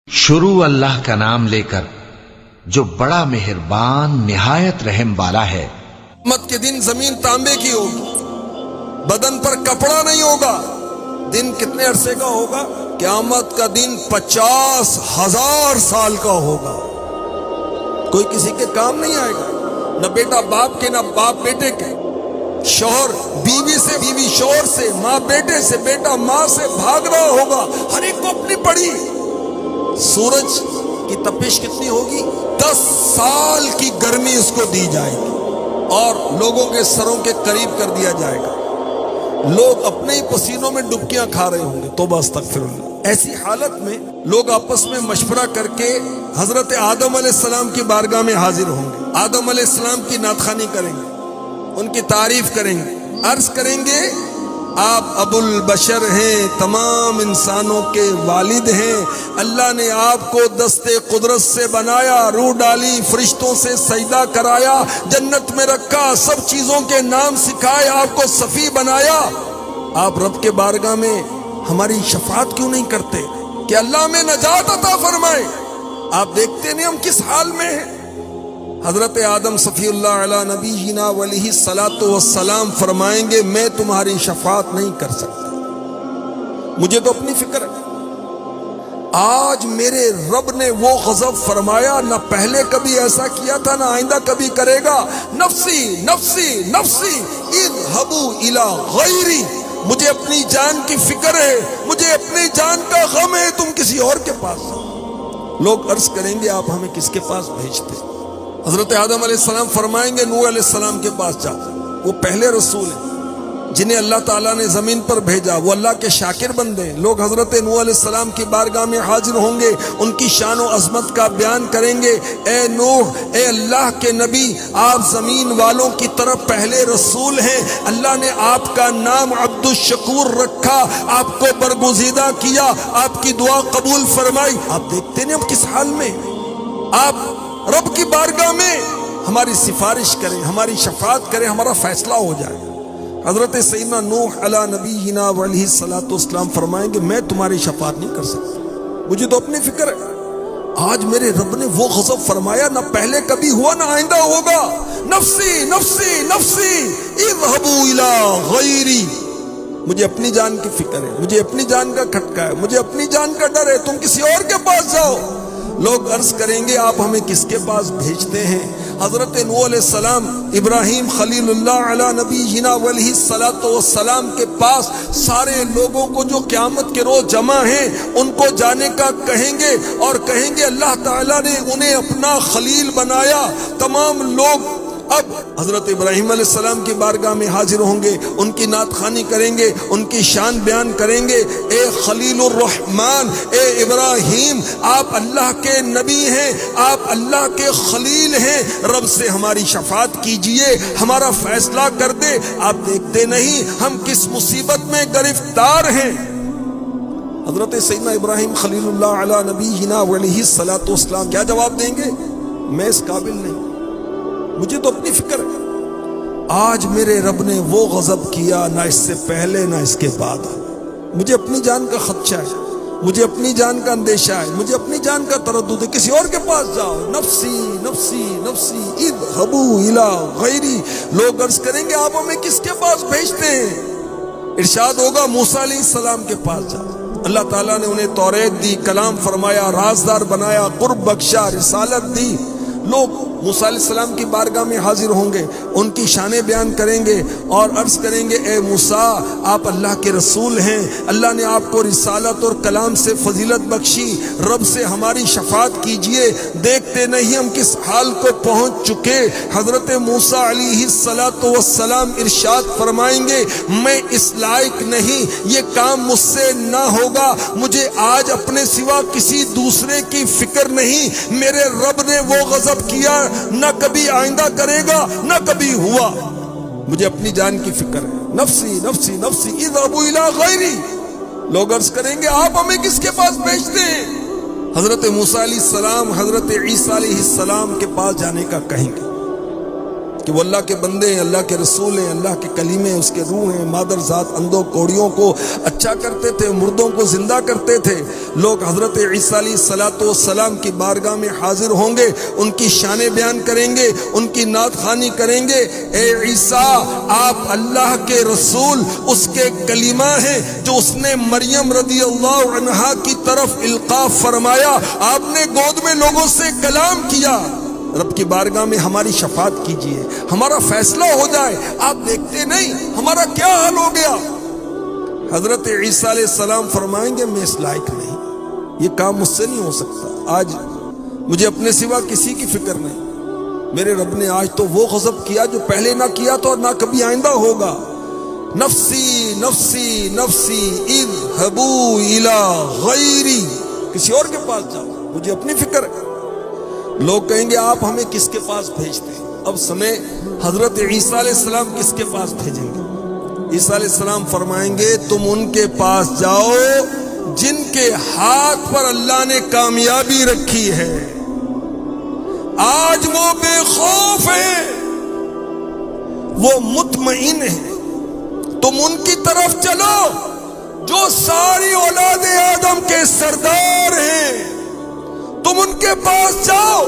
شروع اللہ کا نام لے کر جو بڑا مہربان نہایت رحم والا ہے۔ قیامت کے دن زمین تانبے کی ہوگی، بدن پر کپڑا نہیں ہوگا۔ دن کتنے عرصے کا ہوگا؟ قیامت کا دن 50,000 سال کا ہوگا۔ کوئی کسی کے کام نہیں آئے گا، نہ بیٹا باپ کے، نہ باپ بیٹے کے، شوہر بیوی سے، بیوی شوہر سے، ماں بیٹے سے، بیٹا ماں سے بھاگ رہا ہوگا، ہر ایک کو اپنی پڑی۔ سورج کی تپش کتنی ہوگی؟ 10 سال کی گرمی اس کو دی جائے گی اور لوگوں کے سروں کے قریب کر دیا جائے گا۔ لوگ اپنے ہی پسینوں میں ڈبکیاں کھا رہے ہوں گے، توبہ استغفر اللہ۔ ایسی حالت میں لوگ آپس میں مشورہ کر کے حضرت آدم علیہ السلام کی بارگاہ میں حاضر ہوں گے، آدم علیہ السلام کی نعت خوانی کریں گے، ان کی تعریف کریں گے، عرض کریں گے آپ ابو البشر ہیں، تمام انسانوں کے والد ہیں، اللہ نے آپ کو دستے قدرت سے بنایا، روح ڈالی، فرشتوں سے سجدہ کرایا، جنت میں رکھا، سب چیزوں کے نام سکھائے، آپ کو صفی بنایا۔ آپ رب کے بارگاہ میں ہماری شفاعت کیوں نہیں کرتے کہ اللہ میں نجات عطا فرمائے؟ آپ دیکھتے نہیں ہم کس حال میں ہیں۔ حضرت آدم صفی اللہ علیہ نبینا علیہ الصلاۃ والسلام فرمائیں گے میں تمہاری شفاعت نہیں کر سکتا، مجھے تو اپنی فکر ہے۔ آج میرے رب نے وہ غضب فرمایا، نہ پہلے کبھی ایسا کیا تھا، نہ آئندہ کبھی کرے گا۔ نفسی نفسی نفسی اذهبوا الی غیری، مجھے اپنی جان کی فکر ہے، مجھے اپنی جان کا غم ہے، تم کسی اور کے پاس جاؤ۔ لوگ عرض کریں گے آپ ہمیں کس کے پاس بھیجتے؟ حضرت آدم علیہ السلام فرمائیں گے نوح علیہ السلام کے پاس جا، وہ پہلے رسول ہیں جنہیں اللہ تعالیٰ نے زمین پر بھیجا، وہ اللہ کے شاکر بندے ہیں۔ لوگ حضرت نوح علیہ السلام کی بارگاہ میں حاضر ہوں گے، ان کی شان و عظمت کا بیان کریں گے۔ اے نوح، اے اللہ کے نبی، آپ زمین والوں کی طرف پہلے رسول ہیں، اللہ نے آپ کا نام عبد الشکور رکھا، آپ کو برگزیدہ کیا، آپ کی دعا قبول فرمائی۔ آپ دیکھتے ہیں ہم کس حال میں، آپ رب کی بارگاہ میں ہماری سفارش کریں، ہماری شفاعت کریں، ہمارا فیصلہ ہو جائے۔ حضرت سیدنا نوح علیہ نبینا علیہ الصلوۃ والسلام فرمائیں گے میں تمہاری شفاعت نہیں کر سکتا، مجھے تو اپنی فکر ہے۔ آج میرے رب نے وہ غضب فرمایا، نہ پہلے کبھی ہوا نہ آئندہ ہوگا۔ نفسی نفسی نفسی اذهبوا الی غیری، مجھے اپنی جان کی فکر ہے، مجھے اپنی جان کا کھٹکا ہے، مجھے اپنی جان کا ڈر ہے، تم کسی اور کے پاس جاؤ۔ لوگ عرض کریں گے آپ ہمیں کس کے پاس بھیجتے ہیں؟ حضرت نوح علیہ السلام، ابراہیم خلیل اللہ علیہ نبینا علیہ الصلوۃ والسلام کے پاس سارے لوگوں کو جو قیامت کے روز جمع ہیں ان کو جانے کا کہیں گے، اور کہیں گے اللہ تعالیٰ نے انہیں اپنا خلیل بنایا۔ تمام لوگ اب حضرت ابراہیم علیہ السلام کی بارگاہ میں حاضر ہوں گے، ان کی نعت خوانی کریں گے، ان کی شان بیان کریں گے۔ اے خلیل الرحمن، اے ابراہیم، آپ اللہ کے نبی ہیں، آپ اللہ کے خلیل ہیں، رب سے ہماری شفاعت کیجئے، ہمارا فیصلہ کر دے۔ آپ دیکھتے نہیں ہم کس مصیبت میں گرفتار ہیں۔ حضرت سیدنا ابراہیم خلیل اللہ علیہ نبینا علیہ الصلوۃ والسلام کیا جواب دیں گے؟ میں اس قابل نہیں، مجھے تو اپنی فکر ہے۔ آج میرے رب نے وہ غضب کیا، نہ اس سے پہلے نہ اس کے بعد۔ مجھے اپنی جان کا خدشہ ہے، مجھے اپنی جان کا اندیشہ ہے، مجھے اپنی جان کا تردد ہے، کسی اور کے پاس جاؤ۔ نفسی نفسی نفسی اذهبوا الی غیری، لوگ عرض کریں گے آپ ہمیں کس کے پاس بھیجتے ہیں؟ ارشاد ہوگا موسیٰ علیہ السلام کے پاس جاؤ۔ اللہ تعالیٰ نے انہیں توریت دی، کلام فرمایا، رازدار بنایا، قرب بخشا، رسالت دی۔ لوگ موسیٰ علیہ السلام کی بارگاہ میں حاضر ہوں گے، ان کی شانیں بیان کریں گے اور عرض کریں گے اے موسیٰ، آپ اللہ کے رسول ہیں، اللہ نے آپ کو رسالت اور کلام سے فضیلت بخشی، رب سے ہماری شفاعت کیجئے۔ دیکھتے نہیں ہم کس حال کو پہنچ چکے۔ حضرت موسیٰ علیہ الصلوۃ والسلام ارشاد فرمائیں گے میں اس لائق نہیں، یہ کام مجھ سے نہ ہوگا، مجھے آج اپنے سوا کسی دوسرے کی فکر نہیں۔ میرے رب نے وہ غضب کیا، نہ کبھی آئندہ کرے گا، نہ کبھی ہوا، مجھے اپنی جان کی فکر ہے۔ نفسی نفسی نفسی اذهبوا الی غیری، لوگ عرض کریں گے آپ ہمیں کس کے پاس بھیجتے ہیں؟ حضرت موسیٰ علیہ السلام حضرت عیسیٰ علیہ السلام کے پاس جانے کا کہیں گے کہ وہ اللہ کے بندے ہیں، اللہ کے رسول ہیں، اللہ کے کلیمے اس کے روح ہیں، مادر ذات اندھوں کوڑیوں کو اچھا کرتے تھے، مردوں کو زندہ کرتے تھے۔ لوگ حضرت عیسیٰ علیہ السلام کی بارگاہ میں حاضر ہوں گے، ان کی شان بیان کریں گے، ان کی نعت خوانی کریں گے۔ اے عیسیٰ، آپ اللہ کے رسول، اس کے کلیمہ ہیں جو اس نے مریم رضی اللہ عنہا کی طرف القاء فرمایا۔ آپ نے گود میں لوگوں سے کلام کیا۔ رب کی بارگاہ میں ہماری شفاعت کیجئے، ہمارا فیصلہ ہو جائے۔ آپ دیکھتے نہیں ہمارا کیا حال ہو گیا۔ حضرت عیسیٰ علیہ السلام فرمائیں گے میں اس لائق نہیں، یہ کام مجھ سے نہیں ہو سکتا، آج مجھے اپنے سوا کسی کی فکر نہیں۔ میرے رب نے آج تو وہ غضب کیا جو پہلے نہ کیا تو اور نہ کبھی آئندہ ہوگا۔ نفسی نفسی نفسی اذهبوا الی غیری، کسی اور کے پاس جاؤ، مجھے اپنی فکر ہے۔ لوگ کہیں گے آپ ہمیں کس کے پاس بھیجتے ہیں؟ اب سمے حضرت عیسیٰ علیہ السلام کس کے پاس بھیجیں گے؟ عیسیٰ علیہ السلام فرمائیں گے تم ان کے پاس جاؤ جن کے ہاتھ پر اللہ نے کامیابی رکھی ہے، آج وہ بے خوف ہیں، وہ مطمئن ہیں۔ تم ان کی طرف چلو جو ساری اولاد آدم کے سردار ہیں، تم ان کے پاس جاؤ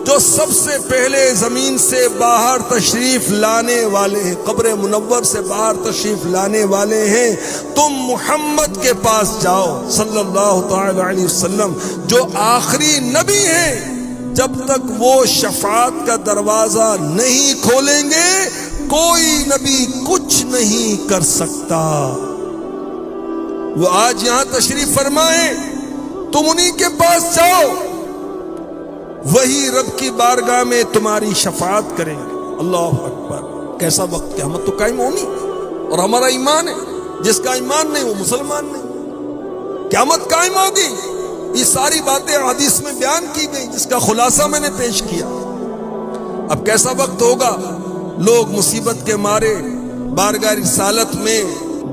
جو سب سے پہلے زمین سے باہر تشریف لانے والے ہیں، قبر منور سے باہر تشریف لانے والے ہیں۔ تم محمد کے پاس جاؤ صلی اللہ تعالی علیہ وسلم جو آخری نبی ہیں۔ جب تک وہ شفاعت کا دروازہ نہیں کھولیں گے کوئی نبی کچھ نہیں کر سکتا۔ وہ آج یہاں تشریف فرمائیں، تم انہی کے پاس جاؤ، وہی رب کی بارگاہ میں تمہاری شفاعت کریں گے۔ اللہ اکبر، کیسا وقت، قیامت تو قائم ہونی، اور ہمارا ایمان ہے، جس کا ایمان نہیں وہ مسلمان نہیں۔ قیامت قائم ہوگی، یہ ساری باتیں حدیث میں بیان کی گئی جس کا خلاصہ میں نے پیش کیا۔ اب کیسا وقت ہوگا، لوگ مصیبت کے مارے بارگاہ رسالت میں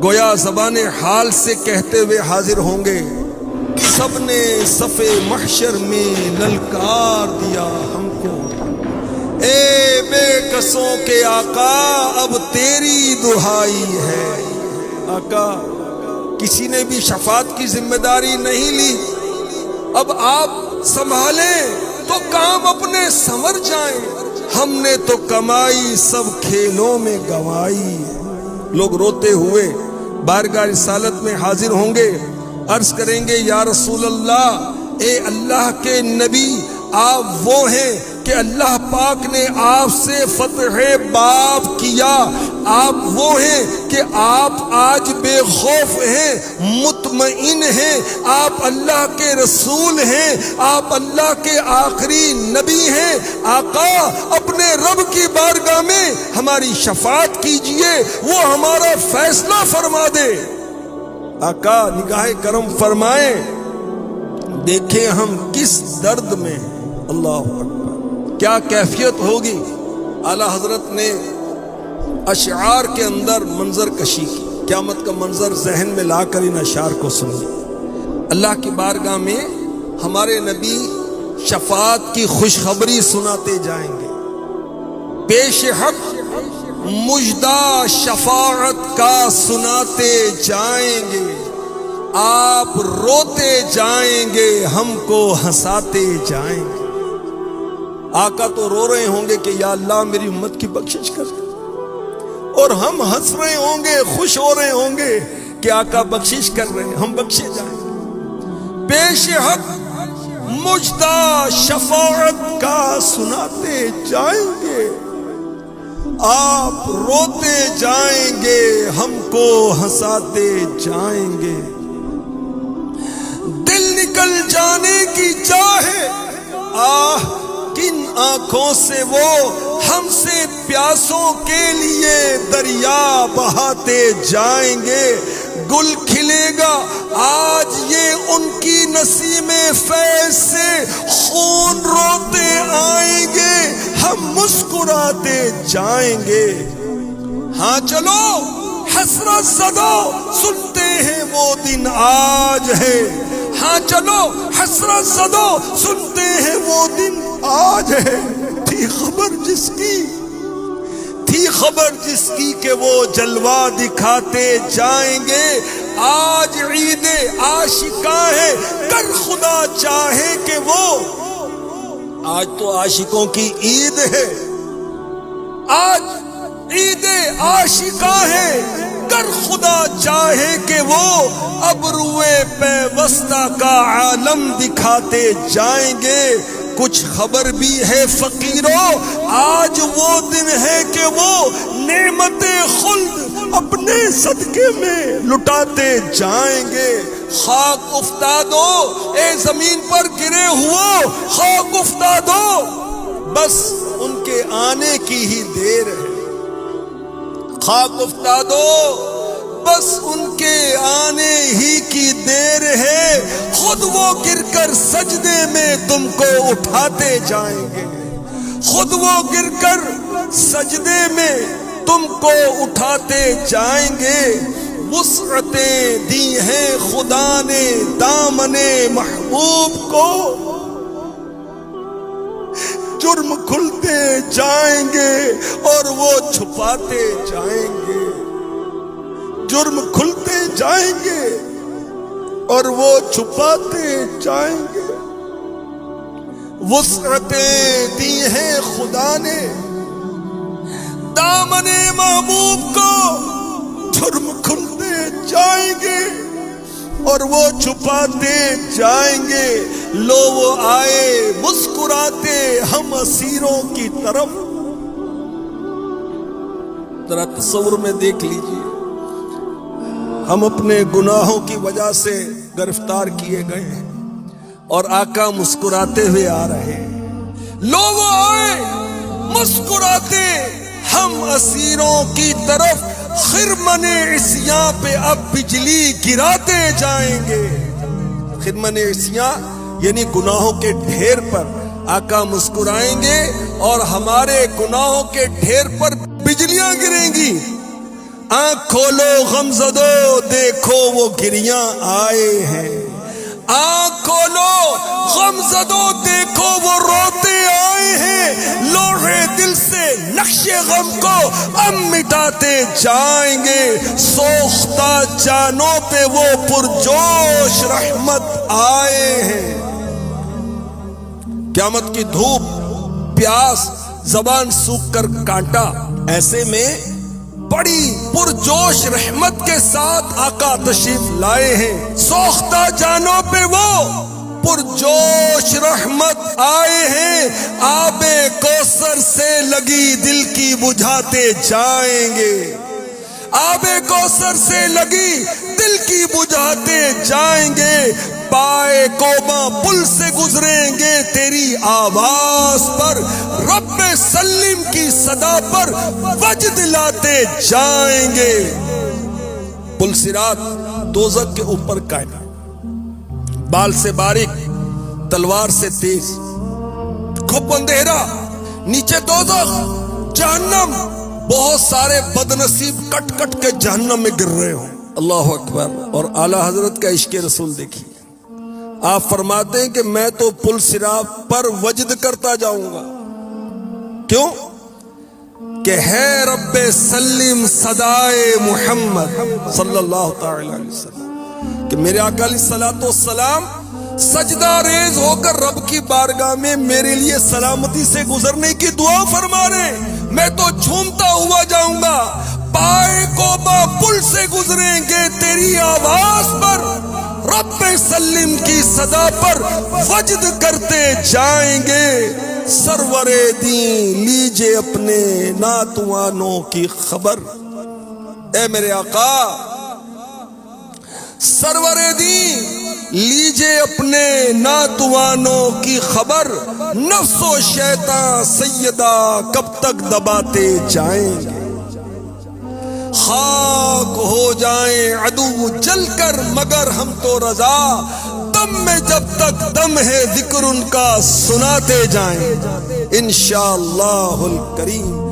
گویا زبان حال سے کہتے ہوئے حاضر ہوں گے، سب نے صف محشر میں للکار دیا ہم کو، اے بے کسوں کے آقا اب تیری دہائی ہے۔ آقا کسی نے بھی شفاعت کی ذمہ داری نہیں لی، اب آپ سنبھالیں تو کام اپنے سنور جائیں، ہم نے تو کمائی سب کھیلوں میں گنوائی۔ لوگ روتے ہوئے بارگاہ رسالت میں حاضر ہوں گے، عرض کریں گے یا رسول اللہ، اے اللہ کے نبی، آپ وہ ہیں کہ اللہ پاک نے آپ سے فتح باب کیا، آپ وہ ہیں کہ آپ آج بے خوف ہیں، مطمئن ہیں، آپ اللہ کے رسول ہیں، آپ اللہ کے آخری نبی ہیں۔ آقا اپنے رب کی بارگاہ میں ہماری شفاعت کیجئے، وہ ہمارا فیصلہ فرما دے۔ آقا نگاہ کرم فرمائیں، دیکھیں ہم کس درد میں ہیں۔ اللہ اکبر، کیا کیفیت ہوگی۔ اعلیٰ حضرت نے اشعار کے اندر منظر کشی کی، قیامت کا منظر ذہن میں لا کر ان اشعار کو سنیے۔ اللہ کی بارگاہ میں ہمارے نبی شفاعت کی خوشخبری سناتے جائیں گے، پیش حق مجدہ شفاعت کا سناتے جائیں گے، آپ روتے جائیں گے، ہم کو ہنساتے جائیں گے۔ آقا تو رو رہے ہوں گے کہ یا اللہ میری امت کی بخشش کر، اور ہم ہنس رہے ہوں گے، خوش ہو رہے ہوں گے کہ آقا بخشش کر رہے ہیں، ہم بخشے جائیں گے۔ پیش حق مجدہ شفاعت کا سناتے جائیں گے، آپ روتے جائیں گے، ہم کو ہنساتے جائیں گے۔ دل نکل جانے کی چاہے آہ کن آنکھوں سے وہ ہم سے پیاسوں کے لیے دریا بہاتے جائیں گے۔ گل کھلے گا آج یہ ان کی نسیم فیض سے، خون روتے آئیں گے، ہم مسکراتے جائیں گے۔ ہاں چلو حسرت زدہ سنتے ہیں وہ دن آج ہے، ہاں چلو حسرت زدہ سنتے ہیں وہ دن آج ہے۔ تھی خبر جس کی تھی خبر جس کی کہ وہ جلوہ دکھاتے جائیں گے. آج عید عاشقاں ہے کر خدا چاہے کہ وہ. آج تو عاشقوں کی عید ہے, آج عید عاشقاں ہے گر خدا چاہے کہ وہ. اب روئے پیوستہ کا عالم دکھاتے جائیں گے. کچھ خبر بھی ہے فقیروں آج وہ دن ہے کہ وہ نعمت خلد اپنے صدقے میں لٹاتے جائیں گے. خاک افتادو اے زمین پر گرے ہو, خاک افتادو بس ان کے آنے کی ہی دیر ہے. خاک افتادو بس ان کے آنے ہی کی دیر ہے. خود وہ گر کر سجدے میں تم کو اٹھاتے جائیں گے. خود وہ گر کر سجدے میں تم کو اٹھاتے جائیں گے. وسعتیں دی ہیں خدا نے دامن محبوب کو, جرم کھلتے جائیں گے اور وہ چھپاتے جائیں گے. جرم کھلتے جائیں گے اور وہ چھپاتے جائیں گے. وسعتیں دی ہیں خدا نے دامن محبوب کو, جرم کھلتے جائیں گے اور وہ چھپاتے جائیں گے. لو وہ آئے مسکراتے ہم اسیروں کی طرف. ذرا تصور میں دیکھ لیجیے, ہم اپنے گناہوں کی وجہ سے گرفتار کیے گئے ہیں اور آقا مسکراتے ہوئے آ رہے ہیں. لو وہ آئے مسکراتے ہم اسیروں کی طرف. خرمن عصیاں پہ اب بجلی گراتے جائیں گے. خرمن عصیاں یعنی گناہوں کے ڈھیر پر آقا مسکرائیں گے اور ہمارے گناہوں کے ڈھیر پر بجلیاں گریں گی. آنکھ کھولو غمزدو دیکھو وہ گریاں آئے ہیں. آنکھ کھولو غمزدو دیکھو وہ روتے آئے ہیں. لوہے دل سے نقش غم کو ہم مٹاتے جائیں گے. سوختہ جانوں پہ وہ پرجوش رحمت آئے ہیں. قیامت کی دھوپ پیاس زبان سوکھ کر کانٹا, ایسے میں بڑی پرجوش رحمت کے ساتھ آقا تشریف لائے ہیں. سوختہ جانوں پہ وہ پرجوش رحمت آئے ہیں. آب کوثر سے لگی دل کی بجھاتے جائیں گے. آب کوثر سے لگی دل کی بجھاتے جائیں گے. پائے کوباں پل سے گزریں گے تیری آواز پر. رب سلم کی صدا پر وجد لاتے جائیں گے. پل صراط دوزخ کے اوپر کائنات, بال سے باریک تلوار سے تیز, کھپ اندھیرا, نیچے دوزخ جہنم. بہت سارے بدنصیب کٹ کٹ کے جہنم میں گر رہے ہوں. اللہ اکبر. اور اعلیٰ حضرت کا عشق رسول دیکھیے, آپ فرماتے ہیں کہ میں تو پل صراط پر وجد کرتا جاؤں گا. کیوں کہ ہے رب سلم صدائے محمد صلی اللہ تعالی علیہ وسلم, کہ میرے آقا علیہ الصلوۃ والسلام سجدہ ریز ہو کر رب کی بارگاہ میں میرے لیے سلامتی سے گزرنے کی دعا فرما رہے. میں تو جھومتا ہوا جاؤں گا. پائے کوبا پل سے گزریں گے تیری آواز پر. رب سلم کی صدا پر وجد کرتے جائیں گے. سرور دین لیجے اپنے ناتوانوں کی خبر. اے میرے آقا سرور دین لیجے اپنے ناتوانوں کی خبر. نفس و شیطان سیدہ کب تک دباتے جائیں گے. خاک ہو جائیں عدو جل کر مگر ہم تو رضا. دم میں جب تک دم ہے ذکر ان کا سناتے جائیں انشاءاللہ الکریم.